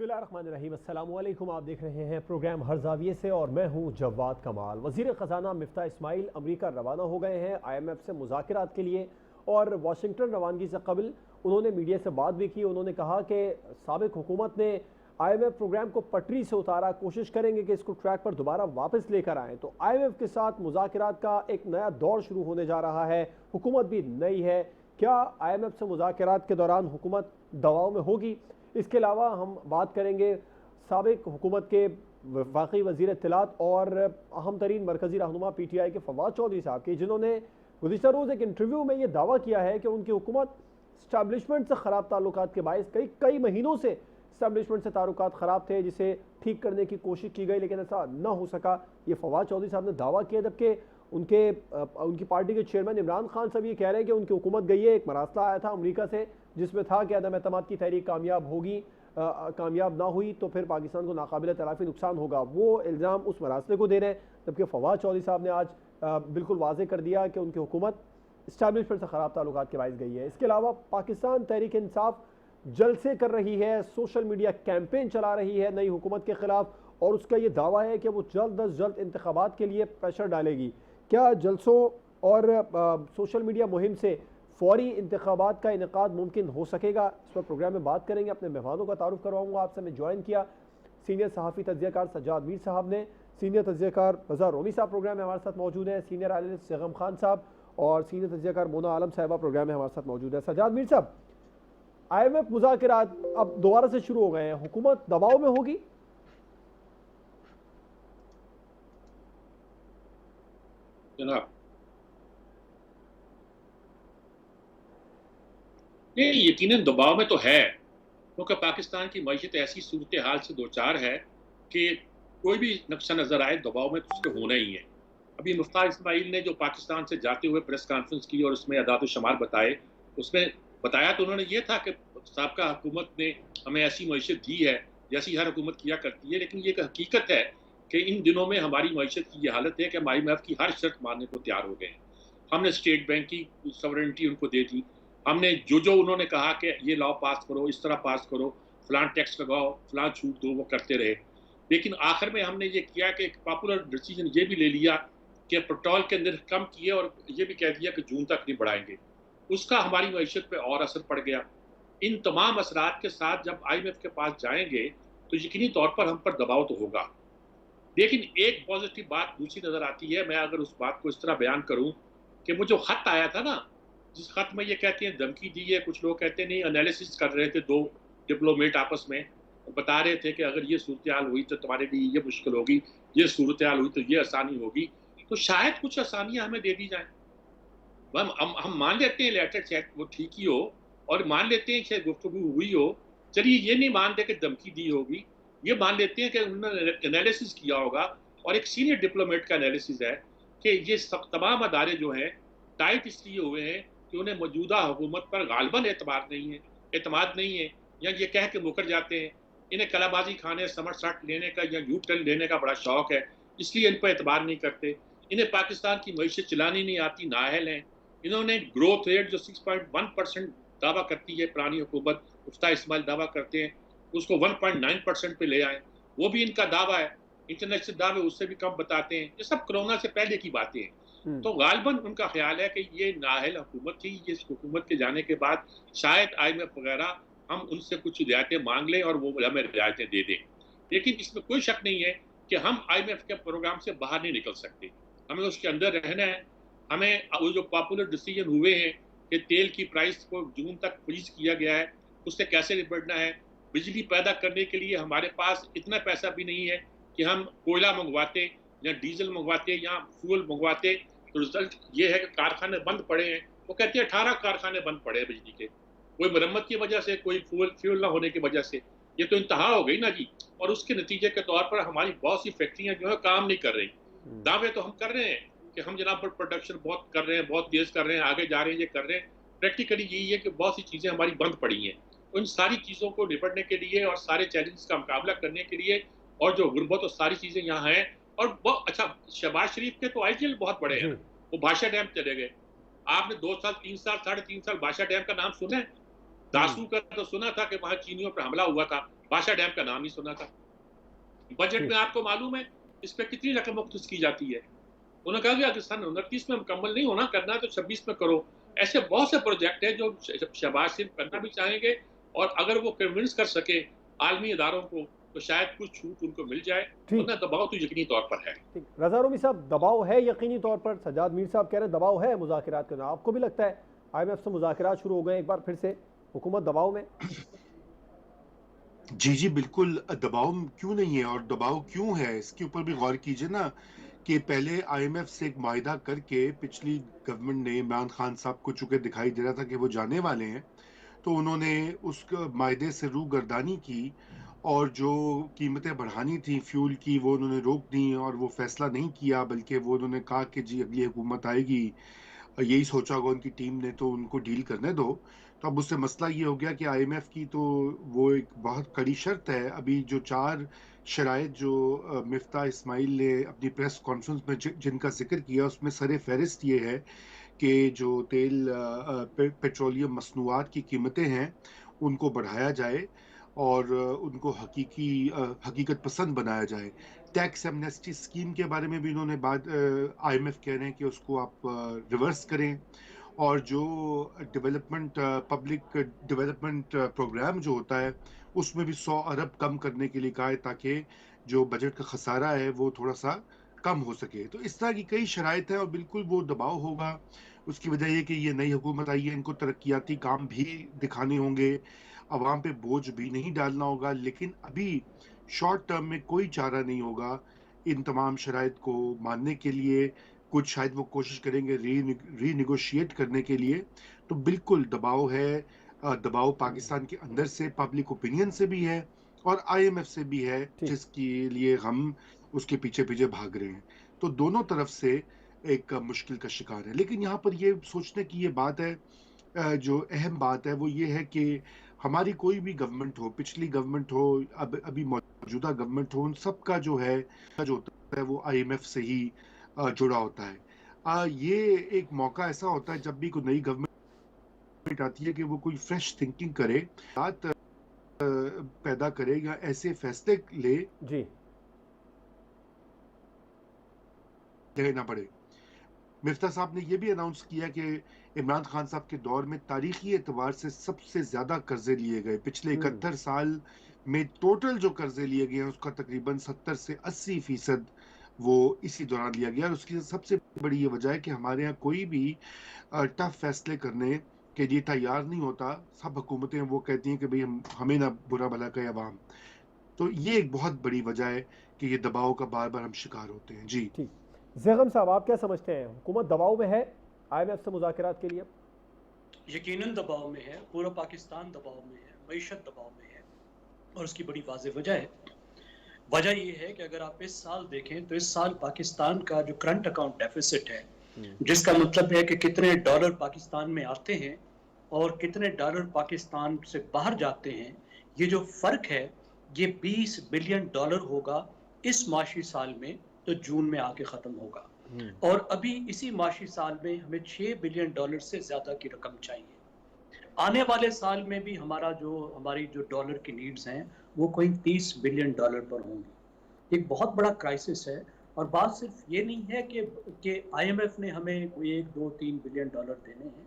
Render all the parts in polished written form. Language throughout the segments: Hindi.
बिस्मिल्लाहिर्रहमानिर्रहीम। अस्सलाम वालेकुम। आप देख रहे हैं प्रोग्राम हर ज़ाविये से और मैं हूं जवाद कमाल। वज़ीर ख़ज़ाना मिफ्ता इस्माइल अमरीका रवाना हो गए हैं IMF से मुज़ाकरात के लिए और वाशिंगटन रवानगी से कबल उन्होंने मीडिया से बात भी की। उन्होंने कहा कि साबिक़ हुकूमत ने IMF प्रोग्राम को पटरी से उतारा, कोशिश करेंगे कि इसको ट्रैक पर दोबारा वापस लेकर आएँ। तो IMF के साथ मुज़ाकरात का एक नया दौर शुरू होने जा रहा है। हुकूमत भी नई है। क्या IMF से मुज़ाकरात के दौरान हुकूमत दबाव में होगी? इसके अलावा हम बात करेंगे साबिक़ हुकूमत के वफ़ाक़ी वज़ीर इत्तलात और अहम तरीन मरकज़ी रहनुमा PTI के फवाद चौधरी साहब की, जिन्होंने गुज़िश्ता रोज़ एक इंटरव्यू में ये दावा किया है कि उनकी हुकूमत इस्टेब्लिशमेंट से ख़राब ताल्लुकात के बायस कई महीनों से इस्टेब्लिशमेंट से ताल्लुकात ख़राब थे, जिसे ठीक करने की कोशिश की गई लेकिन ऐसा न हो सका। ये फवाद चौधरी साहब ने दावा किया, जबकि उनकी पार्टी के चेयरमैन इमरान खान साहब ये कह रहे हैं कि उनकी हुकूमत गई है। एक मरासला आया था अमरीका से जिसमें था कि अदम एतमाद की तहरीक कामयाब ना हुई तो फिर पाकिस्तान को नाकाबिल तलाफ़ी नुकसान होगा। वो इल्ज़ाम उस मरासले को दे रहे हैं, जबकि फवाद चौधरी साहब ने आज बिल्कुल वाज़ेह कर दिया कि उनकी हुकूमत इस्टेब्लिशमेंट से ख़राब ताल्लुकात के बायस गई है। इसके अलावा पाकिस्तान तहरीक इंसाफ जलसे कर रही है, सोशल मीडिया कैंपेन चला रही है नई हुकूमत के ख़िलाफ़ और उसका ये दावा है कि वो जल्द अज जल्द इंतखाबात के लिए प्रेशर डालेगी। क्या जलसों और सोशल मीडिया मुहिम से फौरी इंतखाबात का इनेकाद मुमकिन हो सकेगा? इस पर प्रोग्राम में बात करेंगे। अपने मेहमानों का तारुफ करवाऊंगा आपसे। मैं ज्वाइन किया सीनियर सहाफ़ी तज्ज़ियाकार सज्जाद मीर साहब ने, सीनियर तज्ज़ियाकार रज़ा रोमी साहब प्रोग्राम में हमारे साथ मौजूद हैं, सीनियर एनालिस्ट सेगम खान साहब और सीनियर तज्ज़ियाकार मोना आलम साहिबा प्रोग्राम में हमारे साथ मौजूद है। सज्जाद मीर साहब, IMF मुज़ाकरात अब दोबारा से शुरू हो गए हैं, हुकूमत दबाव में होगी? जनाब, ये यकीनन दबाव में तो है, क्योंकि पाकिस्तान की मईशत ऐसी सूरत हाल से दो चार है कि कोई भी नक्शा नज़र आए दबाव में तो उसके होना ही है। अभी मुफ्ता इस्माइल ने जो पाकिस्तान से जाते हुए प्रेस कॉन्फ्रेंस की और उसमें अदाद शुमार बताए, उसमें बताया तो उन्होंने ये था कि साबका हुकूमत ने हमें ऐसी मईशत दी है जैसी हर हुकूमत किया करती है, लेकिन ये एक हकीकत है कि इन दिनों में हमारी मईशत की ये हालत है कि हम IMF की हर शर्त मानने को तैयार हो गए हैं। हमने स्टेट बैंक की सॉवरेनिटी उनको दे दी, हमने जो उन्होंने कहा कि ये लॉ पास करो, इस तरह पास करो, फलां टैक्स लगाओ, फलां छूट दो, वो करते रहे। लेकिन आखिर में हमने ये किया कि एक पॉपुलर डिसीजन ये भी ले लिया कि पेट्रोल के निर्ख कम किए और ये भी कह दिया कि जून तक नहीं बढ़ाएंगे। उसका हमारी मईशत पे और असर पड़ गया। इन तमाम असरात के साथ जब IMF के पास जाएंगे तो यकीनी तौर पर हम पर दबाव तो होगा। लेकिन एक पॉजिटिव बात दूसरी नजर आती है। मैं अगर उस बात को इस तरह बयान करूं कि मुझे खत आया था ना, जिस खत में ये कहते हैं धमकी दी है, कुछ लोग कहते नहीं, एनालिसिस कर रहे थे, दो डिप्लोमेट आपस में बता रहे थे कि अगर ये सूरत हाल हुई तो तुम्हारे लिए ये मुश्किल होगी, ये सूरत हाल हुई तो ये आसानी होगी। तो शायद कुछ आसानियां हमें दे दी जाए। हम मान लेते हैं लेटर चेक वो ठीक ही हो और मान लेते हैं कि गुफ्तगू हुई हो, चलिए ये नहीं मानते कि धमकी दी होगी, ये मान लेते हैं कि उन्होंने एनालिसिस किया होगा। और एक सीनियर डिप्लोमेट का एनालिसिस है कि ये सब तमाम अदारे जो हैं टाइट इसलिए हुए हैं कि उन्हें मौजूदा हुकूमत पर गालबन एतमाद नहीं है, या ये कह के मुकर जाते हैं। इन्हें कलाबाजी खाने, समरसट लेने का या यू टर्न लेने का बड़ा शौक है, इसलिए इन पर एतबार नहीं करते। इन्हें पाकिस्तान की मईशत चलानी नहीं आती, नाअहल हैं। इन्होंने ग्रोथ रेट जो 6.1% दावा करती है पुरानी हुकूमत, मुफ्ता इस्माइल दावा करते हैं, उसको 1.9% पे ले आए, वो भी इनका दावा है। इंटरनेशनल दावे उससे भी कम बताते हैं। ये सब कोरोना से पहले की बातें हैं। तो गालबन उनका ख्याल है कि ये नाअहल हुकूमत थी। ये हुकूमत के जाने के बाद शायद IMF वगैरह हम उनसे कुछ रियायतें मांग लें और वो हमें रियायतें दे दें। लेकिन इसमें कोई शक नहीं है कि हम IMF के प्रोग्राम से बाहर नहीं निकल सकते, हमें उसके अंदर रहना है। हमें वो जो पॉपुलर डिसीजन हुए हैं कि तेल की प्राइस को जून तक फ्रीज किया गया है, उससे कैसे निपटना है। बिजली पैदा करने के लिए हमारे पास इतना पैसा भी नहीं है कि हम कोयला मंगवाते या डीजल मंगवाते या फ्यूल मंगवाते। तो रिजल्ट ये है कि कारखाने बंद पड़े हैं। वो कहते हैं 18 कारखाने बंद पड़े हैं बिजली के, कोई मरम्मत की वजह से, कोई फ्यूल ना होने की वजह से। ये तो इंतहा हो गई ना जी। और उसके नतीजे के तौर पर हमारी बहुत सी फैक्ट्रियां जो है काम नहीं कर रही। दावे तो हम कर रहे हैं कि हम जनाब पर प्रोडक्शन बहुत कर रहे हैं, बहुत तेज कर रहे हैं, आगे जा रहे हैं, ये कर रहे हैं। प्रैक्टिकली यही है कि बहुत सी चीजें हमारी बंद पड़ी हैं। उन सारी चीजों को निपटने के लिए और सारे चैलेंज का मुकाबला करने के लिए, और जो गुर्बत और सारी चीजें यहाँ हैं। और बहुत अच्छा, शहबाज शरीफ के तो IGL बहुत बड़े हैं, वो भाषा डैम चले गए। आपने 2 साल 3 साल 3.5 साल भाषा डैम का नाम सुना है? दासू का तो सुना था कि वहां चीनियों पर हमला हुआ था, बादशाह डैम का नाम ही सुना था। बजट में आपको मालूम है इस पर कितनी रकम मुख्तस की जाती है। उन्होंने कहा कि अगर सन 29 में मुकम्मल नहीं होना करना तो 26 में करो। ऐसे बहुत से प्रोजेक्ट हैं जो शहबाज शरीफ करना भी चाहेंगे, और अगर वो कन्विंस कर सके आलमी इदारों को तो शायद कुछ छूट उनको मिल जाए, ठीक वरना दबाव तो यकीनी तौर पर है। ठीक। रजा रूमी साहब, दबाव है यकीनी तौर पर। सज्जाद मीर साहब कह रहे हैं दबाव है मुज़ाकरात करना। आपको भी लगता है IMF से मुज़ाकरात शुरू हो गए एक बार फिर से, हुकूमत दबाव में? जी जी बिल्कुल, दबाव क्यों नहीं है और दबाव क्यों है इसके ऊपर भी गौर कीजिए ना, कि पहले IMF से एक माहिदा करके पिछली गवर्नमेंट ने इमरान खान साहब को चूंकि दिखाई दे रहा था कि वो जाने वाले हैं, तो उन्होंने उस माहिदे से रूगर्दानी की और जो कीमतें बढ़ानी थी फ्यूल की वो उन्होंने रोक दी, और वो फैसला नहीं किया बल्कि वो उन्होंने कहा कि जी अगली हुकूमत आएगी, यही सोचा होगा उनकी टीम ने, तो उनको डील करने दो। तो अब उससे मसला ये हो गया कि IMF की तो वो एक बहुत कड़ी शर्त है। अभी जो 4 शराइत जो मिफ्ता इस्माइल ने अपनी प्रेस कॉन्फ्रेंस में जिनका जिक्र किया, उसमें सरे फहरिस्त ये है कि जो तेल पेट्रोलियम मसनूआत की कीमतें हैं उनको बढ़ाया जाए और उनको हकीकत पसंद बनाया जाए। टैक्स एमनेस्टी स्कीम के बारे में भी इन्होंने बात, IMF कह रहे हैं कि उसको आप रिवर्स करें, और जो पब्लिक डेवलपमेंट प्रोग्राम जो होता है उसमें भी 100 अरब कम करने के लिए कहा है, ताकि जो बजट का खसारा है वो थोड़ा सा कम हो सके। तो इस तरह की कई शराइत हैं और बिल्कुल वो दबाव होगा। उसकी वजह ये कि ये नई हुकूमत आई है, इनको तरक्याती काम भी दिखाने होंगे, अवाम पे बोझ भी नहीं डालना होगा, लेकिन अभी शॉर्ट टर्म में कोई चारा नहीं होगा इन तमाम शराइत को मानने के लिए। कुछ शायद वो कोशिश करेंगे रीनिगोशिएट करने के लिए। तो बिल्कुल दबाव है, दबाव पाकिस्तान के अंदर से पब्लिक ओपिनियन से भी है और IMF से भी है, ठीक। जिसके लिए हम उसके पीछे पीछे भाग रहे हैं। तो दोनों तरफ से एक मुश्किल का शिकार है। लेकिन यहाँ पर ये सोचने की ये बात है, जो अहम बात है वो ये है कि हमारी कोई भी गवर्नमेंट हो, पिछली गवर्नमेंट हो, अभी मौजूदा गवर्नमेंट हो, उन सब का जो होता है वो IMF से ही जुड़ा होता है। ये एक मौका ऐसा होता है जब भी कोई नई गवर्नमेंट आती है कि वो कोई फ्रेश थिंकिंग करे, बात पैदा करे या ऐसे फैसले ले जी लेना पड़े। मिफ्ता साहब ने यह भी अनाउंस किया कि इमरान खान साहब के दौर में तारीखी एतबार से सबसे ज्यादा कर्जे लिए गए। पिछले 71 साल में टोटल जो कर्जे लिए गए हैं उसका तकरीबन 70 से 80% वो इसी दौरान लिया गया। और उसकी सबसे बड़ी ये वजह है कि हमारे यहाँ कोई भी टफ फैसले करने के लिए तैयार नहीं होता। सब हुकूमतें वो कहती हैं कि भाई हमें ना बुरा भला कहे अवाम। तो ये एक बहुत बड़ी वजह है कि ये दबाव का बार बार हम शिकार होते हैं। जी ठीक। ज़ैगम साहब, आप क्या समझते हैं, हुकूमत दबाव में है IMF से मुज़ाकरात के लिए? यकीनन दबाव में है, पूरा पाकिस्तान दबाव में है, मईशत दबाव में है, और उसकी बड़ी वाज़ेह वजह है। वजह ये है कि अगर आप इस साल देखें तो इस साल पाकिस्तान का जो करंट अकाउंट डेफिसिट है, जिसका मतलब है कि कितने डॉलर पाकिस्तान में आते हैं और कितने डॉलर पाकिस्तान से बाहर जाते हैं, ये जो फ़र्क है ये 20 बिलियन डॉलर होगा इस माशी साल में, तो जून में आके ख़त्म होगा। और अभी इसी माशी साल में हमें 6 बिलियन डॉलर से ज़्यादा की रकम चाहिए। आने वाले साल में भी हमारी जो डॉलर की नीड्स हैं वो कोई 30 बिलियन डॉलर पर होंगी। एक बहुत बड़ा क्राइसिस है। और बात सिर्फ ये नहीं है कि IMF ने हमें कोई 1, 2, 3 बिलियन डॉलर देने हैं।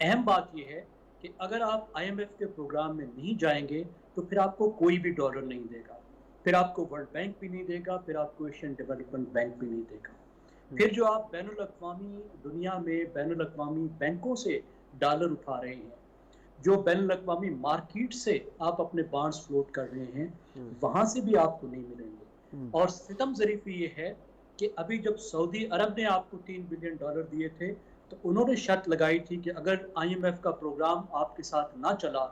अहम बात ये है कि अगर आप IMF के प्रोग्राम में नहीं जाएंगे तो फिर आपको कोई भी डॉलर नहीं देगा, फिर आपको वर्ल्ड बैंक भी नहीं देगा, फिर आपको एशियन डेवलपमेंट बैंक भी नहीं देगा। फिर जो आप बैनुल-अक़वामी दुनिया में बैनुल-अक़वामी बैंकों से डॉलर उठा रहे हैं, जो बैनुल-अक़वामी मार्केट से आप अपने बॉन्ड्स फ्लोट कर रहे हैं, वहाँ से भी आपको नहीं मिलेंगे। और सितम ज़रीफ़ी ये है कि अभी जब सऊदी अरब ने आपको 3 बिलियन डॉलर दिए थे तो उन्होंने शर्त लगाई थी कि अगर IMF का प्रोग्राम आपके साथ ना चला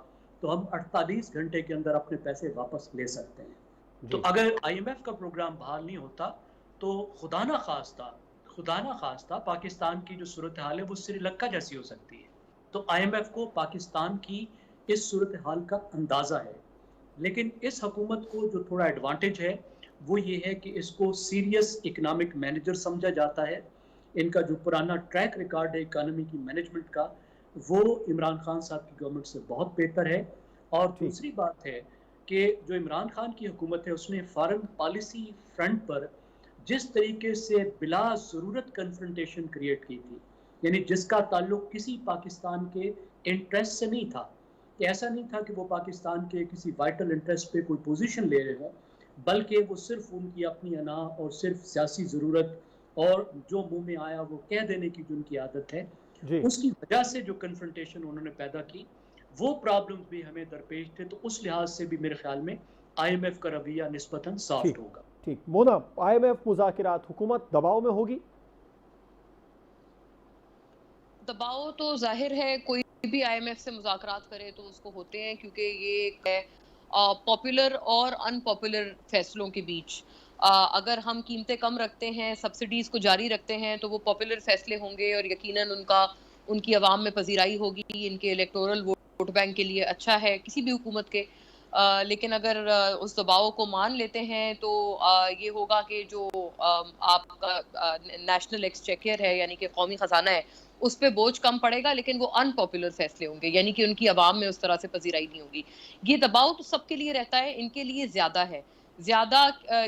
तो हम 48 घंटे के अंदर अपने पैसे वापस ले सकते हैं। तो अगर IMF का प्रोग्राम बहाल नहीं होता तो खुदा ना खास्ता पाकिस्तान की जो सूरत हाल है वो श्रीलंका जैसी हो सकती है। तो IMF को पाकिस्तान की इस सूरत हाल का अंदाज़ा है। लेकिन इस हुकूमत को जो थोड़ा एडवांटेज है वो ये है कि इसको सीरियस इकोनॉमिक मैनेजर समझा जाता है। इनका जो पुराना ट्रैक रिकॉर्ड है इकोनॉमी की मैनेजमेंट का, वो इमरान खान साहब की गवर्नमेंट से बहुत बेहतर है। और दूसरी बात है कि जो इमरान खान की हुकूमत है उसने फॉरेन पॉलिसी फ्रंट पर जिस तरीके से बिला ज़रूरत कन्फ्रंटेशन क्रिएट की थी, यानी जिसका ताल्लुक किसी पाकिस्तान के इंटरेस्ट से नहीं था, कि ऐसा नहीं था कि वो पाकिस्तान के किसी वाइटल इंटरेस्ट पे कोई पोजीशन ले रहे हों, बल्कि वो सिर्फ उनकी अपनी अना और सिर्फ सियासी ज़रूरत और जो मुंह में आया वो कह देने की जो उनकी आदत है, जी उसकी वजह से जो कन्फ्रंटेशन उन्होंने पैदा की, वो प्रॉब्लम्स भी हमें दरपेश थे। तो उस लिहाज से भी मेरे ख्याल में IMF का रवैया निस्बतन सॉफ्ट ठीक होगा। ठीक। मोना, IMF मुज़ाकिरात हुकूमत दबाव में होगी? दबाव तो जाहिर है, कोई भी IMF से मुज़ाकरात करे तो उसको होते हैं, क्योंकि ये एक है पॉपुलर और अनपॉपुलर फैसलों के बीच। अगर हम कीमतें कम रखते हैं, सब्सिडीज़ को जारी रखते हैं, तो वो पॉपुलर फैसले होंगे और यकीनन उनकी आवाम में पज़ीराई होगी, इनके इलेक्टोरल वोट बैंक के लिए अच्छा है किसी भी हुकूमत के। लेकिन अगर उस दबाव को मान लेते हैं तो ये होगा कि जो आपका नेशनल एक्सचेकर है, यानी कि कौमी खजाना है, उस पे बोझ कम पड़ेगा, लेकिन वो अनपॉपुलर फैसले होंगे, यानी कि उनकी आवाम में उस तरह से पजीराई नहीं होगी। ये दबाव तो सबके लिए रहता है, इनके लिए ज्यादा है। ज्यादा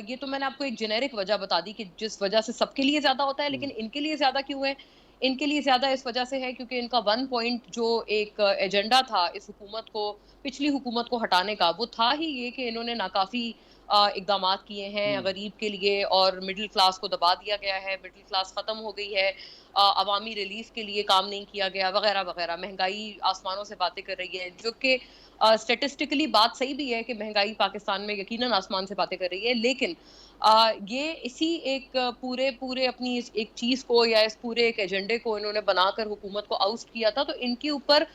ये तो मैंने आपको एक जेनेरिक वजह बता दी कि जिस वजह से सबके लिए ज्यादा होता है, लेकिन इनके लिए ज्यादा क्यों है? इनके लिए ज्यादा इस वजह से है क्योंकि इनका 1 पॉइंट जो एक एजेंडा था इस हुकूमत को, पिछली हुकूमत को हटाने का, वो था ही ये कि इन्होंने नाकाफी इकदामात किए हैं गरीब के लिए, और मिडिल क्लास को दबा दिया गया है, मिडिल क्लास खत्म हो गई है, अवामी रिलीफ के लिए काम नहीं किया गया, वगैरह वगैरह। महंगाई आसमानों से बातें कर रही है, जो कि स्टेटिस्टिकली बात सही भी है कि महंगाई पाकिस्तान में यकीनन आसमान से बातें कर रही है, लेकिन ये इसी एक पूरे अपनी एक चीज को या इस पूरे एक एजेंडे को इन्होंने बनाकर हुकूमत को आउस्ट किया था, तो इनके ऊपर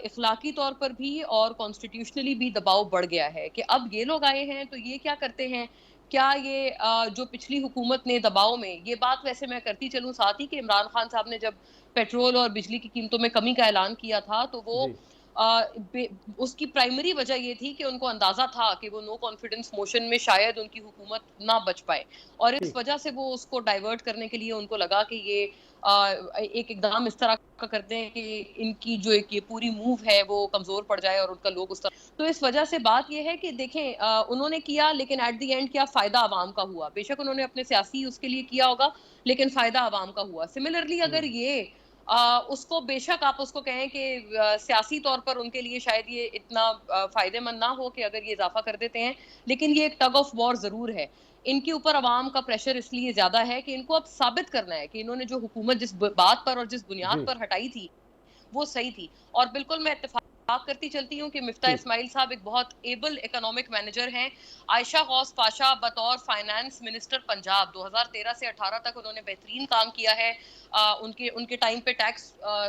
इखलाकी तौर पर भी और कॉन्स्टिट्यूशनली भी दबाव बढ़ गया है कि अब ये लोग आए हैं तो ये क्या करते हैं। क्या ये जो पिछली हुकूमत ने दबाव में, ये बात वैसे मैं करती चलूं साथ ही कि इमरान खान साहब ने जब पेट्रोल और बिजली की कीमतों में कमी का ऐलान किया था, तो वो उसकी प्राइमरी वजह ये थी कि उनको अंदाजा था कि वो नो कॉन्फिडेंस मोशन में शायद उनकी हुकूमत ना बच पाए, और इस वजह से वो उसको डाइवर्ट करने के लिए उनको लगा कि ये एक इकदाम इस तरह का करते हैं कि इनकी जो एक ये पूरी मूव है वो कमजोर पड़ जाए और उनका लोग उस तरह। तो इस वजह से बात ये है कि देखें, उन्होंने किया, लेकिन एट द एंड क्या फायदा आवाम का हुआ? बेशक उन्होंने अपने सियासी उसके लिए किया होगा, लेकिन फायदा आवाम का हुआ। सिमिलरली अगर ये उसको, बेशक आप उसको कहें कि सियासी तौर पर उनके लिए शायद ये इतना फायदेमंद ना हो कि अगर ये इजाफा कर देते हैं, लेकिन ये एक टग ऑफ वॉर जरूर है। इनके ऊपर अवाम का प्रेशर इसलिए ज्यादा है कि इनको अब साबित करना है कि इन्होंने जो हुकूमत जिस बात पर और जिस बुनियाद पर हटाई थी वो सही थी। और बिल्कुल मैं इत्तेफाक करती चलती हूँ कि मिफ्ता इस्माइल साहब एक बहुत एबल इकोनॉमिक मैनेजर हैं। आयशा गौस पाशा बतौर फाइनेंस मिनिस्टर पंजाब 2013 से 18 तक उन्होंने बेहतरीन काम किया है। उनके टाइम पे टैक्स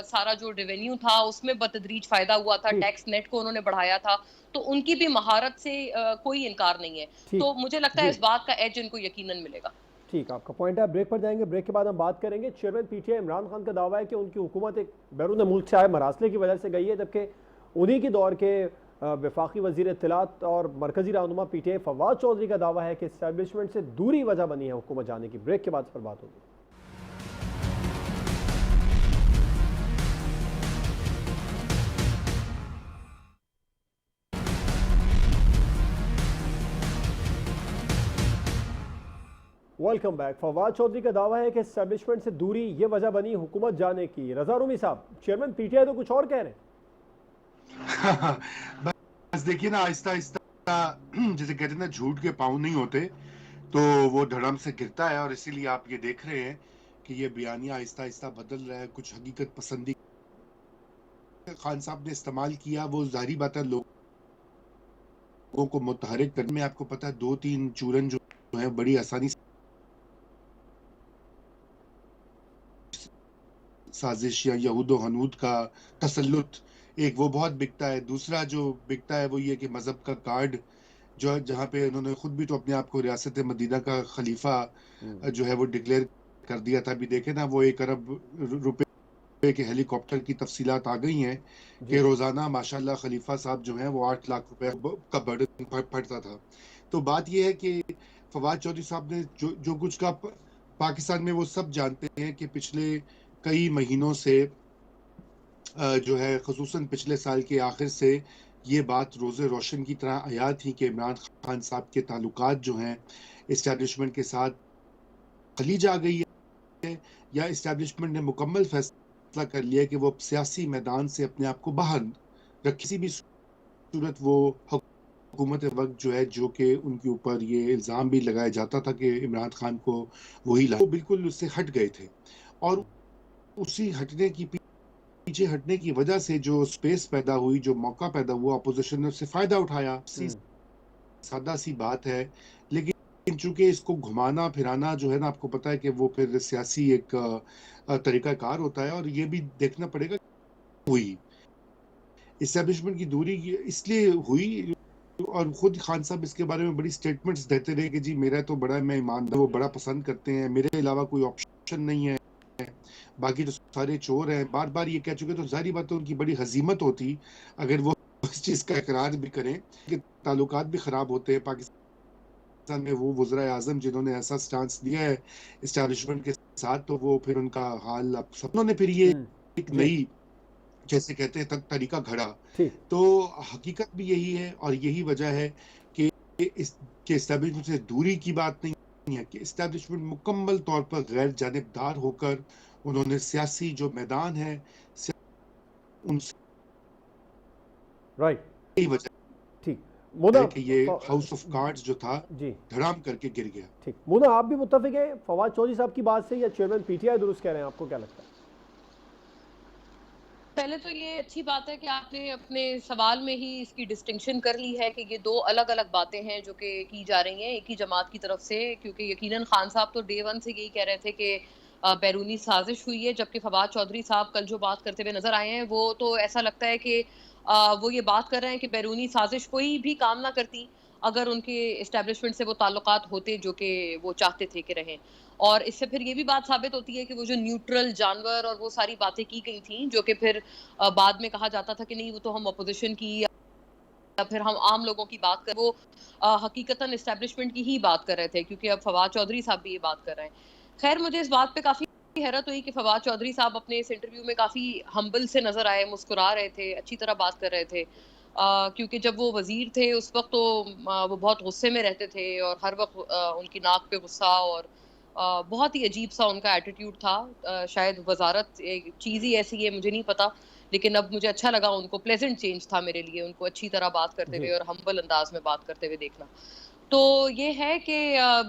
सारा जो रेवेन्यू था उसमें बतदरीज फायदा हुआ था, टैक्स नेट को उन्होंने बढ़ाया था, तो उनकी भी महारत से कोई इनकार नहीं है। तो मुझे लगता है इस बात का एज इनको यकीनन मिलेगा। ठीक, आपका पॉइंट है। ब्रेक पर जाएंगे, ब्रेक के बाद हम बात करेंगे। चेयरमैन PTI इमरान खान का दावा है कि उनकी हुकूमत एक बैरून मुल्क से आए मरासले की वजह से गई है, जबकि उन्हीं के दौर के वफाकी वजीर इत्तलात और मरकजी रहनुमा PTI फवाद चौधरी का दावा है कि इस्टेब्लिशमेंट से दूरी वजह बनी है हुकूमत जाने की। ब्रेक के बाद पर बात होगी। Welcome back. फवाद चौधरी का दावा है कि एस्टेब्लिशमेंट से दूरी ये वजह बनी हुकूमत जाने की। रजा रूमी साहब, चेयरमैन PTI तो कुछ और कह रहे हैं। बस देखिए ना, आहिस्ता आहिस्ता जैसे कहते हैं ना, झूठ के पाँव नहीं होते तो वो धड़म से गिरता है, और इसीलिए आप ये देख रहे हैं कि ये बयानिया आहिस्ता आहिस्ता बदल रहा है। कुछ हकीकत पसंदी खान साहब ने इस्तेमाल किया, वो जाहिर बात है लोगों को मुतहरिक करने में, आपको पता है 2-3 चूरन जो है बड़ी आसानी साजिश या यहूदो हनूद का तसल्लुत, एक वो बहुत बिकता है। दूसरा जो बिकता है वो ये कि मजहब का कार्ड, जो जहाँ पे उन्होंने खुद भी तो अपने आप को रियासत मदीना का खलीफा जो है वो डिक्लेयर कर दिया था। अभी देखे ना, वो 1 अरब रुपए के हेलीकॉप्टर की तफसीलात आ गई हैं कि रोजाना माशाल्लाह खलीफा साहब जो हैं वो 8 लाख रुपए का बर्डन पड़ता था। तो बात ये है कि फवाद चौधरी साहब ने जो कुछ का पाकिस्तान में, वो सब जानते हैं कि पिछले कई महीनों से जो है, खुसूसन पिछले साल के आखिर से ये बात रोज़े रोशन की तरह आया थी कि इमरान खान साहब के ताल्लुकात जो हैं इस्टेब्लिशमेंट के साथ खलीज आ गई है, या इस्टेब्लिशमेंट ने मुकम्मल फैसला कर लिया कि वो अब सियासी मैदान से अपने आप को बाहर रखे। किसी भी सूरत वो हुकूमत वक्त जो है, जो कि उनके ऊपर ये इल्ज़ाम भी लगाया जाता था कि इमरान खान को वही ला, वो बिल्कुल उससे हट गए थे। और उसी हटने की पीछे हटने की वजह से जो स्पेस पैदा हुई, जो मौका पैदा हुआ, अपोजिशन ने उससे फ़ायदा उठाया। सादा सी बात है, लेकिन चूंकि इसको घुमाना फिराना जो है ना, आपको पता है कि वो फिर सियासी एक तरीकाकार होता है, और ये भी देखना पड़ेगा हुई इस्टेब्लिशमेंट की दूरी इसलिए हुई। और खुद खान साहब इसके बारे में बड़ी स्टेटमेंट्स देते रहे कि जी मेरा तो बड़ा, मैं ईमानदार, वो बड़ा पसंद करते हैं, मेरे अलावा कोई ऑप्शन नहीं है, बाकी तो सारे चोर हैं। बार बार ये कह चुके, तो जाहिर बात है उनकी बड़ी हजीमत होती अगर वो इस चीज़ का इकरार भी करें कि ताल्लुकात भी ख़राब होते हैं पाकिस्तान में। वो वज़ीर आज़म जिन्होंने ऐसा स्टांस लिया है इस्टेब्लिशमेंट के साथ, तो वो फिर उनका हाल अब सबनों ने फिर ये एक नई, जैसे कहते हैं, तरीका घड़ा। तो हकीकत भी यही है, और यही वजह है कि इस्टेब्लिशमेंट से दूरी की बात नहीं है, कि इस्टेब्लिशमेंट मुकम्मल तौर पर गैर जानिबदार होकर उन्होंने सियासी जो मैदान है उनसे यही वजह ठीक मुना कि ये हाउस ऑफ कार्ड्स जो था जी धड़ाम करके गिर गया। ठीक मुना, आप भी मुत्तफिक है फवाद चौधरी साहब की बात से, या चेयरमैन पीटीआई दुरुस्त कह रहे हैं? आपको क्या लगता है? पहले तो ये अच्छी बात है कि आपने अपने सवाल में ही इसकी डिस्टिंक्शन कर ली है कि ये दो अलग अलग बातें हैं जो कि की जा रही हैं एक ही जमात की तरफ से, क्योंकि यकीनन खान साहब तो डे वन से यही कह रहे थे कि बैरूनी साजिश हुई है, जबकि फवाद चौधरी साहब कल जो बात करते हुए नजर आए हैं वो तो ऐसा लगता है कि वो ये बात कर रहे हैं कि बैरूनी साजिश कोई भी काम ना करती अगर उनके इस्टेब्लिशमेंट से वो ताल्लुकात होते जो कि वो चाहते थे कि रहें। और इससे फिर ये भी बात साबित होती है कि वो जो न्यूट्रल जानवर और वो सारी बातें की गई थी, जो कि फिर बाद में कहा जाता था कि नहीं वो तो हम अपोजिशन की या फिर हम आम लोगों की बात कर, वो हकीकतन इस्टेब्लिशमेंट की ही बात कर रहे थे, क्योंकि अब फवाद चौधरी साहब भी ये बात कर रहे हैं। खैर, मुझे इस बात पे काफी हैरत हुई कि फवाद चौधरी साहब अपने इस इंटरव्यू में काफी हम्बल से नजर आए, मुस्कुरा रहे थे, अच्छी तरह बात कर रहे थे, क्योंकि जब वो वजीर थे उस वक्त तो वो बहुत गुस्से में रहते थे और हर वक्त उनकी नाक पे गुस्सा और बहुत ही अजीब सा उनका एटीट्यूड था। शायद वजारत एक चीज़ ही ऐसी है, मुझे नहीं पता, लेकिन अब मुझे अच्छा लगा, उनको प्लेजेंट चेंज था मेरे लिए, उनको अच्छी तरह बात करते हुए और हम्बल अंदाज में बात करते हुए देखना। तो ये है कि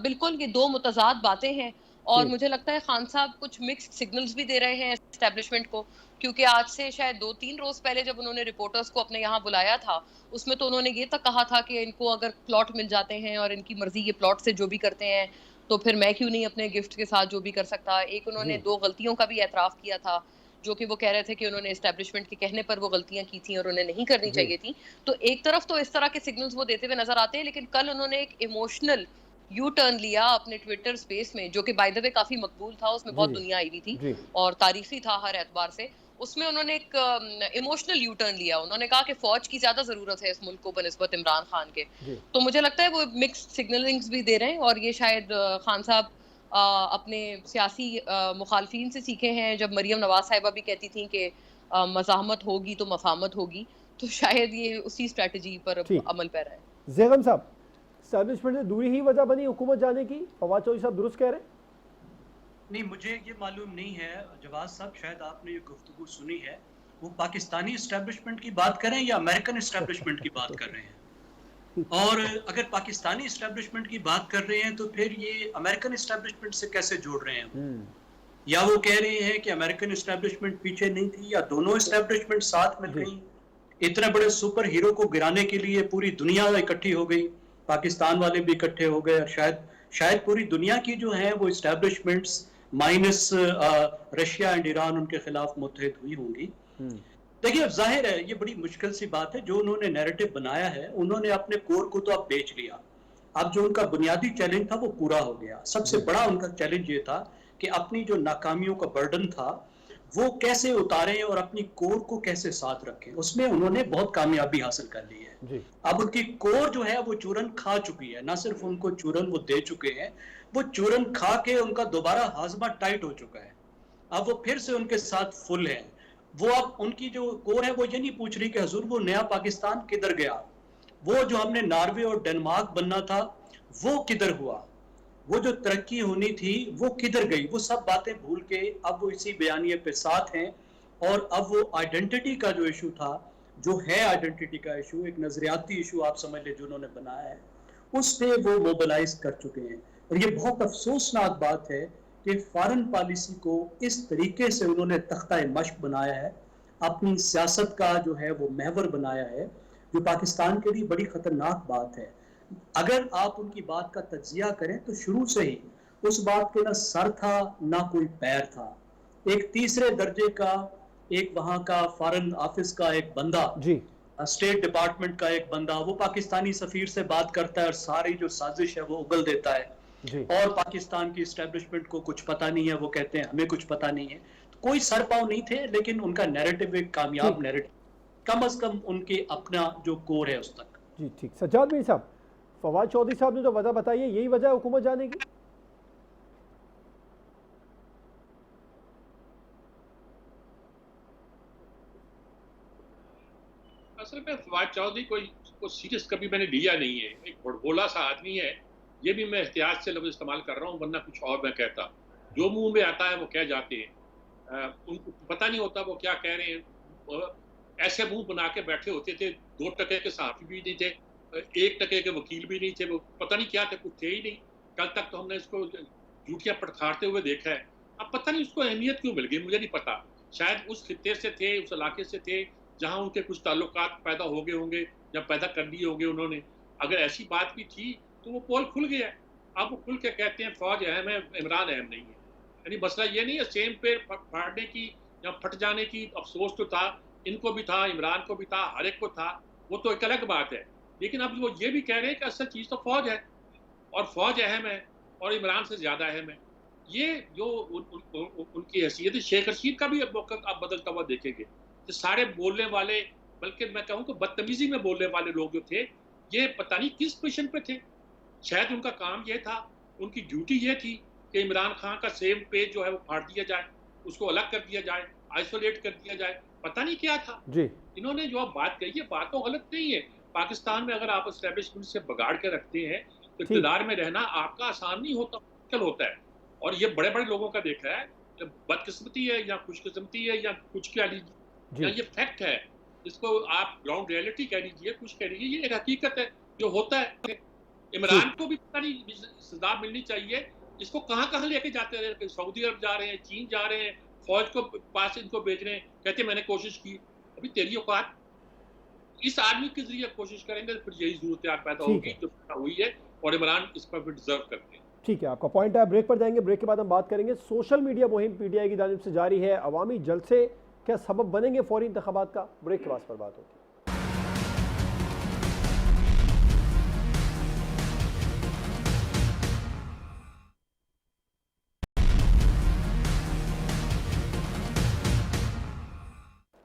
बिल्कुल ये दो मुतजाद बातें हैं, और मुझे लगता है खान साहब कुछ मिक्स्ड सिग्नल्स भी दे रहे हैं एस्टेब्लिशमेंट को, क्योंकि आज से शायद 2-3 रोज पहले जब उन्होंने रिपोर्टर्स को अपने यहाँ बुलाया था, उसमें तो उन्होंने ये तक कहा था कि इनको अगर प्लॉट मिल जाते हैं और इनकी मर्जी ये प्लॉट से जो भी करते हैं, तो फिर मैं क्यों नहीं अपने गिफ्ट के साथ जो भी कर सकता। एक उन्होंने 2 गलतियों का भी एतराफ किया था, जो कि वो कह रहे थे कि उन्होंने एस्टेब्लिशमेंट के कहने पर वो गलतियां की थी और उन्हें नहीं करनी चाहिए थी। तो एक तरफ तो इस तरह के सिग्नल्स वो देते हुए नजर आते हैं, लेकिन कल उन्होंने एक इमोशनल यू टर्न लिया अपने ट्विटर स्पेस में, जो कि बाय द वे काफी मकबूल था, उसमें बहुत दुनिया आई हुई थी और तारीखी था हर एतबार से। उसमें उन्होंने एक इमोशनल यू टर्न लिया, उन्होंने कहा कि फौज की ज्यादा जरूरत है इस मुल्क को बनिस्बत इमरान खान के। तो मुझे लगता है वो मिक्स्ड सिग्नलिंग्स भी दे रहे हैं, और ये शायद खान साहब अपने सियासी मुखालफिन से सीखे हैं। जब मरियम नवाज साहिबा भी कहती थी कि मज़ाहमत होगी तो मफामत होगी, तो शायद ये उसी स्ट्रेटजी पर अमल पैरा है। ज़ेगम साहब, एस्टेब्लिशमेंट से दूरी ही वजह बनी हुकूमत जाने की? फवाद चौधरी साहब दुरुस्त कह रहे हैं? नहीं, मुझे ये मालूम नहीं है जवाद साहब, शायद आपने ये गुफ्तगू सुनी है, वो पाकिस्तानी इस्टेब्लिशमेंट की बात कर रहे हैं या अमेरिकन इस्टेब्लिशमेंट की बात कर रहे हैं? और अगर पाकिस्तानी इस्टेब्लिशमेंट की बात कर रहे हैं तो फिर ये अमेरिकन इस्टेब्लिशमेंट से कैसे जोड़ रहे हैं? या वो कह रहे हैं कि अमेरिकन इस्टेब्लिशमेंट पीछे नहीं थी, या दोनों इस्टेब्लिशमेंट साथ मिल गई? इतने बड़े सुपर हीरो को गिराने के लिए पूरी दुनिया इकट्ठी हो गई, पाकिस्तान वाले भी इकट्ठे हो गए, और शायद पूरी दुनिया की जो है वो establishments minus Russia and Iran उनके खिलाफ मुत्तहिद हुई होंगी। देखिए, अब जाहिर है ये बड़ी मुश्किल सी बात है, जो उन्होंने नैरेटिव बनाया है, उन्होंने अपने कोर को तो अब बेच लिया। अब जो उनका बुनियादी चैलेंज था वो पूरा हो गया। सबसे बड़ा उनका चैलेंज ये था कि अपनी जो नाकामियों का बर्डन था वो कैसे उतारें और अपनी कोर को कैसे साथ रखें। उसमें उन्होंने बहुत कामयाबी हासिल कर ली है। अब उनकी कोर जो है वो चूरन खा चुकी है, ना सिर्फ उनको चूरन वो दे चुके हैं, वो चूरन खा के उनका दोबारा हाजमा टाइट हो चुका है। अब वो फिर से उनके साथ फुल है, वो अब उनकी जो कोर है वो ये नहीं पूछ रही कि हजूर वो नया पाकिस्तान किधर गया, वो जो हमने नॉर्वे और डेनमार्क बनना था वो किधर हुआ, वो जो तरक्की होनी थी वो किधर गई, वो सब बातें भूल के अब वो इसी बयानिए पे साथ हैं। और अब वो आइडेंटिटी का जो इशू था, जो है आइडेंटिटी का इशू, एक नजरियाती इशू आप समझ ले जो उन्होंने बनाया है, उस पे वो मोबिलाइज कर चुके हैं। और ये बहुत अफसोसनाक बात है कि फॉरेन पॉलिसी को इस तरीके से उन्होंने तख्ता मश्क बनाया है, अपनी सियासत का जो है वो महवर बनाया है, जो पाकिस्तान के लिए बड़ी खतरनाक बात है। अगर आप उनकी बात का तज्जिया करें तो शुरू से ही उस बात के ना सर था ना कोई पैर था। एक तीसरे दर्जे का, एक वहां का फॉरेन ऑफिस का एक बंदा, जी स्टेट डिपार्टमेंट का एक बंदा, वो पाकिस्तानी सफीर से बात करता है और सारी जो साजिश है वो उगल देता है। जी और पाकिस्तान की एस्टेब्लिशमेंट को कुछ पता नहीं है, वो कहते हैं हमें कुछ पता नहीं है। तो कोई सर पाँव नहीं थे, लेकिन उनका नैरेटिव एक कामयाब नैरेटिव, कम अज कम उनके अपना जो कोर है उस तक। जी ठीक। सज्जाद मीर साहब, फवाद चौधरी साहब ने जो वजह बताई है, यही वजह है हुकूमत जाने की? असल में फवाद चौधरी को सीरियस कभी मैंने लिया नहीं है, एक भड़बोला सा आदमी है। ये भी मैं एहतियात से लफ्ज़ इस्तेमाल कर रहा हूँ, वरना कुछ और मैं कहता। जो मुंह में आता है वो कह जाते हैं, उनको पता नहीं होता वो क्या कह रहे हैं। ऐसे मुंह बना के बैठे होते थे, 2 टके के सहाफ़ी भी नहीं थे, 1 टके के वकील भी नहीं थे, वो पता नहीं क्या थे, कुछ थे ही नहीं। कल तक तो हमने इसको जूठियाँ पटखारते हुए देखा है। अब पता नहीं उसको अहमियत क्यों मिल गई, मुझे नहीं पता। शायद उस खित्ते से थे, उस इलाके से थे जहाँ उनके कुछ ताल्लुकात पैदा हो गए होंगे या पैदा कर लिए होंगे उन्होंने। अगर ऐसी बात भी थी तो वो पोल खुल गया। अब वो खुल के कहते हैं फौज अहम है, इमरान अहम नहीं है। यानी मसला ये नहीं है सेम पे फाड़ने की या फट जाने की। अफसोस तो था, इनको भी था, इमरान को भी था, हर एक को था, वो तो एक अलग बात है। लेकिन अब वो ये भी कह रहे हैं कि असल चीज़ तो फौज है और फौज अहम है और इमरान से ज़्यादा अहम है। ये जो उनकी हैसियत, शेख रशीद का भी अब मौका आप बदलता हुआ देखेंगे। तो सारे बोलने वाले, बल्कि मैं कहूँ तो बदतमीजी में बोलने वाले लोग जो थे, ये पता नहीं किस पोजीशन पे थे। शायद उनका काम ये था, उनकी ड्यूटी ये थी कि इमरान खान का सेम पेज जो है वो फाड़ दिया जाए, उसको अलग कर दिया जाए, आइसोलेट कर दिया जाए, पता नहीं क्या था। जी इन्होंने जो बात कही है, बात तो गलत नहीं है। पाकिस्तान में अगर आप एस्टेब्लिशमेंट से बगाड़ के रखते हैं तो इक़्तिदार में रहना आपका आसान नहीं होता, मुश्किल होता है। और ये बड़े-बड़े लोगों का देखा है, बदकिस्मती है या खुशकिस्मती है या कुछ कह लीजिए, या ये फैक्ट है, जिसको आप ग्राउंड रियलिटी कह लीजिए, कुछ कह लीजिए, ये एक हकीकत है जो होता है। इमरान को भी पता नहीं सजा मिलनी चाहिए। इसको कहाँ-कहाँ लेके जाते रहे, सऊदी अरब जा रहे हैं, चीन जा रहे हैं, फौज को पास इनको भेज रहे हैं, कहते मैंने कोशिश की। अभी तेरी औकात, इस आदमी के जरिए कोशिश करेंगे फिर यही सूरत पैदा होगी जो हुई है, और इमरान इस पर फिर डिजर्व करते हैं। ठीक है, आपका पॉइंट है। ब्रेक पर जाएंगे, ब्रेक के बाद हम बात करेंगे। सोशल मीडिया मुहिम पीटीआई की जानिब से जारी है, अवामी जलसे क्या सबब बनेंगे फौरी इंतखाबात का? ब्रेक के बाद पर बात होगी।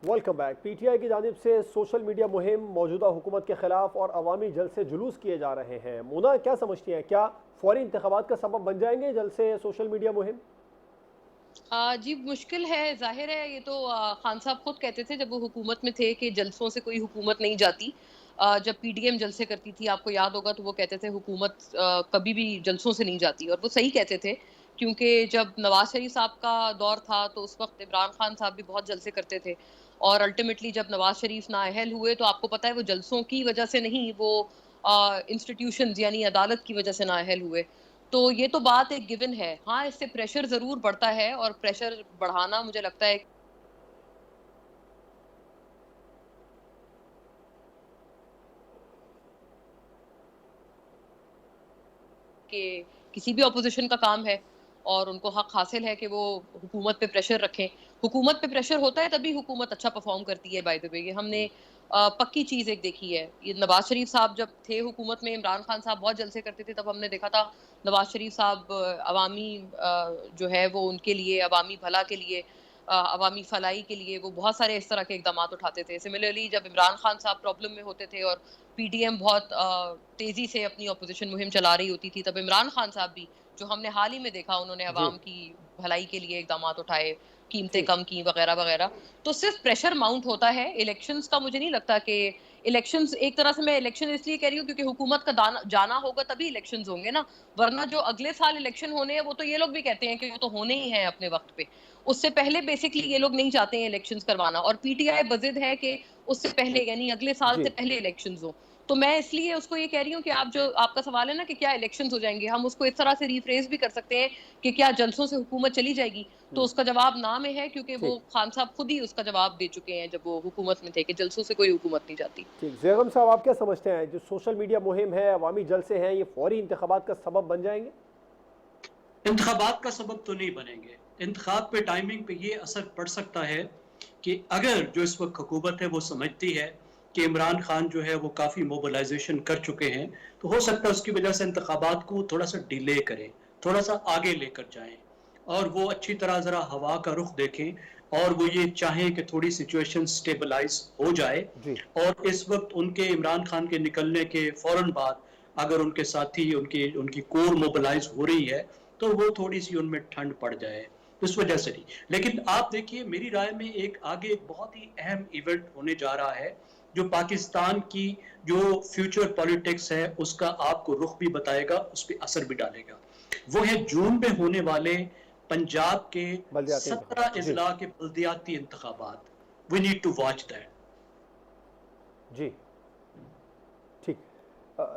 Welcome back. पीटीआई की जानिब से सोशल मीडिया मुहिम, मौजूदा हुकूमत के खिलाफ और अवामी जलसे जुलूस किए जा रहे हैं। मुना, क्या समझती हैं, क्या फौरी इंतखाबात का सबब बन जाएंगे जलसे सोशल मीडिया मुहिम? जी मुश्किल है, जाहिर है। ये तो खान साहब खुद कहते थे जब वो हुकूमत में थे कि जलसों से कोई हुकूमत नहीं जाती। जब पीडीएम जलसे करती थी, आपको याद होगा, तो वो कहते थे हुकूमत कभी भी जलसों से नहीं जाती, और वो सही कहते थे। क्योंकि जब नवाज शरीफ साहब का दौर था तो उस वक्त इमरान खान साहब भी बहुत जलसे करते थे, और अल्टीमेटली जब नवाज शरीफ नाअहल हुए तो आपको पता है वो जलसों की वजह से नहीं, वो इंस्टीट्यूशंस यानी अदालत की वजह से नाअहल हुए। तो ये तो बात एक गिवन है। हाँ, इससे प्रेशर जरूर बढ़ता है, और प्रेशर बढ़ाना मुझे लगता है कि किसी भी ऑपोजिशन का काम है, और उनको हक हासिल है कि वो हुकूमत पे प्रेशर रखें। हुकूमत पे प्रेशर होता है तभी हुकूमत अच्छा परफॉर्म करती है। बाय द वे, ये हमने पक्की चीज़ एक देखी है। ये नवाज शरीफ साहब जब थे हुकूमत में, इमरान खान साहब बहुत जलसे करते थे, तब हमने देखा था नवाज शरीफ साहब अवामी जो है वो उनके लिए, अवामी भला के लिए, अवामी फलाई के लिए वो बहुत सारे इस तरह के इकदाम उठाते थे। सिमिलरली जब इमरान खान साहब प्रॉब्लम में होते थे और पीडीएम बहुत तेजी से अपनी अपोजिशन मुहिम चला रही होती थी, तब इमरान खान साहब भी, जो हमने हाल ही में देखा, उन्होंने अवाम की भलाई के लिए इकदाम उठाए, कीमतें कम की वगैरह वगैरह, तो सिर्फ प्रेशर माउंट होता है। इलेक्शंस का मुझे नहीं लगता कि इलेक्शंस, एक तरह से मैं इलेक्शन इसलिए कह रही हूँ क्योंकि हुकूमत का जाना होगा तभी इलेक्शंस होंगे ना, वरना जो अगले साल इलेक्शन होने हैं वो तो ये लोग भी कहते हैं कि वो तो होने ही हैं अपने वक्त पे। उससे पहले बेसिकली ये लोग नहीं चाहते हैं इलेक्शंस करवाना, और पीटीआई बजिद है कि उससे पहले यानी अगले साल जी से पहले इलेक्शंस हो। तो मैं इसलिए उसको ये कह रही हूँ कि आप जो आपका सवाल है ना कि क्या इलेक्शंस हो जाएंगे, हम उसको इस तरह से रिफ्रेज भी कर सकते हैं कि क्या जलसों से हुकूमत चली जाएगी, तो उसका जवाब ना में है, क्योंकि वो ठीक खान साहब खुद ही उसका जवाब दे चुके हैं जब वो हुकूमत में थे कि जलसों से कोई हुकूमत नहीं जाती। ठीक। ज़ैगम साहब, आप क्या समझते हैं जो सोशल मीडिया मुहिम है, अवामी जलसे हैं, ये फौरी इंतखाबात का सबब बन जाएंगे? इंतखाबात का सबब तो नहीं बनेंगे। इंतखाब पे टाइमिंग पे ये असर पड़ सकता है कि अगर जो इस वक्त हुकूमत है वो समझती है कि इमरान खान जो है वो काफ़ी मोबिलाइजेशन कर चुके हैं, तो हो सकता है उसकी वजह से इंतखाबात को थोड़ा सा डिले करें, थोड़ा सा आगे लेकर जाएं, और वो अच्छी तरह ज़रा हवा का रुख देखें और वो ये चाहें कि थोड़ी सिचुएशन स्टेबलाइज हो जाए। जी और इस वक्त उनके इमरान खान के निकलने के फ़ौरन बाद अगर उनके साथी उनकी उनकी कोर मोबिलाइज हो रही है तो वो थोड़ी सी उनमें ठंड पड़ जाए, इस वजह से नहीं। लेकिन आप देखिए, मेरी राय में एक आगे बहुत ही अहम इवेंट होने जा रहा है जो पाकिस्तान की जो फ्यूचर पॉलिटिक्स है उसका आपको रुख भी बताएगा, उस पर असर भी डालेगा। वो है जून में होने वाले पंजाब के बलदियाती 17 इंतखाबात। जी इजला के बल्दियाती इंतखाबात। We need to watch that. जी ठीक।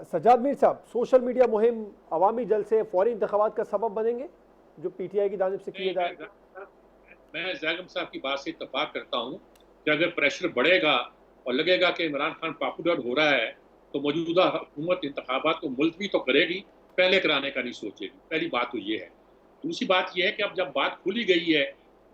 सज्जाद मीर साहब, सोशल मीडिया मुहिम, अवामी जलसे फौरी इंतखाबात का सबब बनेंगे जो पीटीआई की जानिब से किए जाए? मैं जैगम साहब की बात से इत्तेफाक करता हूँ कि अगर प्रेशर बढ़ेगा और लगेगा कि इमरान खान पॉपुलर हो रहा है तो मौजूदा हुकूमत इंतखाबात को मुलतवी तो करेगी, पहले कराने का नहीं सोचेगी। पहली बात तो ये है। दूसरी बात ये है कि अब जब बात खुली गई है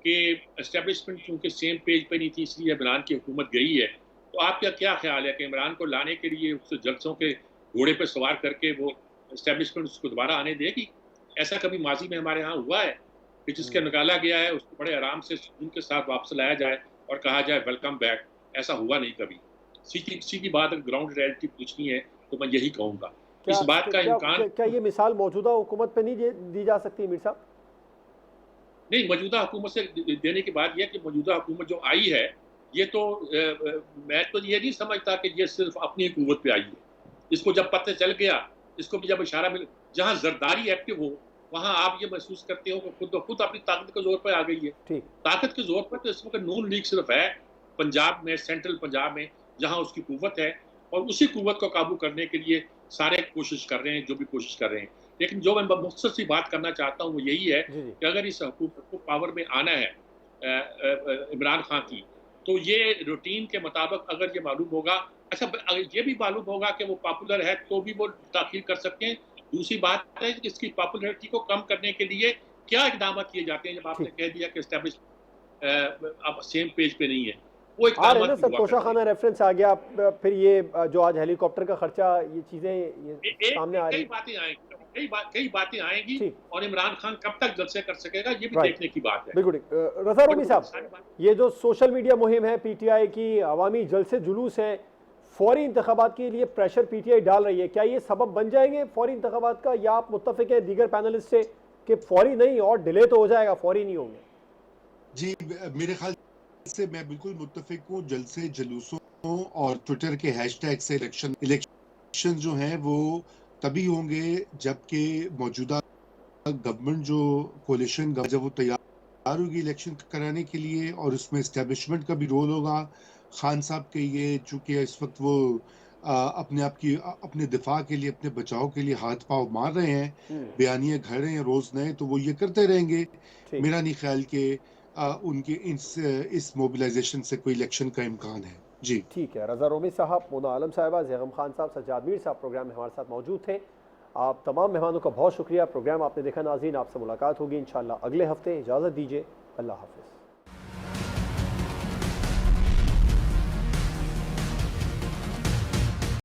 कि एस्टेब्लिशमेंट चूंकि सेम पेज पे नहीं थी इसलिए इमरान की हुकूमत गई है, तो आपका क्या ख्याल है कि इमरान को लाने के लिए उससे जलसों के घोड़े पर सवार करके वो एस्टेब्लिशमेंट उसको दोबारा आने देगी? ऐसा कभी माजी में हमारे यहाँ हुआ है कि जिसके निकाला गया है उसको बड़े आराम से सुकून के साथ वापस लाया जाए और कहा जाए वेलकम बैक? ऐसा हुआ नहीं कभी। सीधी बात, अगर ग्राउंड रियलिटी पूछनी है तो मैं यही कहूँगा। क्या इस बात का क्या इम्कान क्या, क्या ये मिसाल मौजूदा हुकूमत पे नहीं दी जा सकती मीर साहब? नहीं, मौजूदा हुकूमत से देने की बात यह कि मौजूदा हुकूमत जो आई है, ये तो मैं तो ये नहीं समझता कि ये सिर्फ अपनी हुकूमत पे आई है। इसको जब पता चल गया, इसको भी जब इशारा मिल, जहाँ जरदारी एक्टिव हो वहाँ आप ये महसूस करते हो कि खुद ब खुद अपनी ताकत के जोर पर आ गई है। ठीक ताकत के जोर पर तो इस वक्त नून लीग सिर्फ है पंजाब में, सेंट्रल पंजाब में, जहाँ उसकी कुव्वत है, और उसी कुव्वत को काबू करने के लिए सारे कोशिश कर रहे हैं, जो भी कोशिश कर रहे हैं। लेकिन जो मैं मुख्तसर सी बात करना चाहता हूँ वो यही है जी जी कि अगर इस हुकूमत को पावर में आना है इमरान खान की, तो ये रूटीन के मुताबिक अगर ये मालूम होगा, अच्छा ये भी मालूम होगा कि वो पॉपुलर है तो भी वो ताखीर कर सकते हैं। दूसरी बात है कि इसकी पॉपुलरिटी को कम करने के लिए क्या इकदाम किए जाते हैं। जब आपने कह दिया कि एस्टेब्लिश अब सेम पेज पे नहीं है, वो आ रहे इकदाम ना भी सर, हुआ तोशा करते खाना रेफरेंस आ गया, फिर ये जो आज हेलीकॉप्टर का खर्चा, ये चीजें ये सामने आ कई रही। बातें आएंगी, कई बातें आएंगी, ठीक, और इमरान खान कब तक जलसे कर सकेगा ये भी राइट, देखने की बात है। बिल्कुल ठीक। रजा रूमी बिल्कुल, साहब, ये जो सोशल मीडिया मुहिम है पीटीआई की, अवामी जलसे जुलूस है, फौरी इंतखाबात के लिए प्रेशर पीटीआई डाल रही है, क्या ये सबब बन जाएंगे फौरी इंतखाबात का, या आप मुत्तफिक है दीगर पैनलिस्ट से कि फौरी नहीं और डिले तो हो जाएगा, फौरी नहीं होंगे? जी, मेरे ख्याल से मैं बिल्कुल मुत्तफिक हूँ। जलसे जुलूसों और ट्विटर के हैशटैग से इलेक्शन जो हैं वो तभी होंगे जबकि मौजूदा गवर्नमेंट जो कोलिशन जब वो तैयार होगी इलेक्शन कराने के लिए, और उसमें इस्टेब्लिशमेंट का भी रोल होगा। खान साहब के ये चूंकि इस वक्त वो अपने आप की अपने दिफा के लिए, अपने बचाव के लिए हाथ पाँव मार रहे हैं, बयानियाँ घर रहे हैं रोज नए, तो वो ये करते रहेंगे। ठीक मेरा नहीं ख्याल कि उनके इस मोबिलाइजेशन से कोई इलेक्शन का इम्कान है। जी ठीक है। रजा रूमी साहब, मोना आलम साहिबा, ज़ैगम खान साहब, सज्जाद मीर साहब प्रोग्राम में हमारे साथ मौजूद थे। आप तमाम मेहमानों का बहुत शुक्रिया। प्रोग्राम आपने देखा नाज़रीन, आपसे मुलाकात होगी इंशाअल्लाह अगले हफ्ते। इजाज़त दीजिए, अल्लाह हाफ़िज़।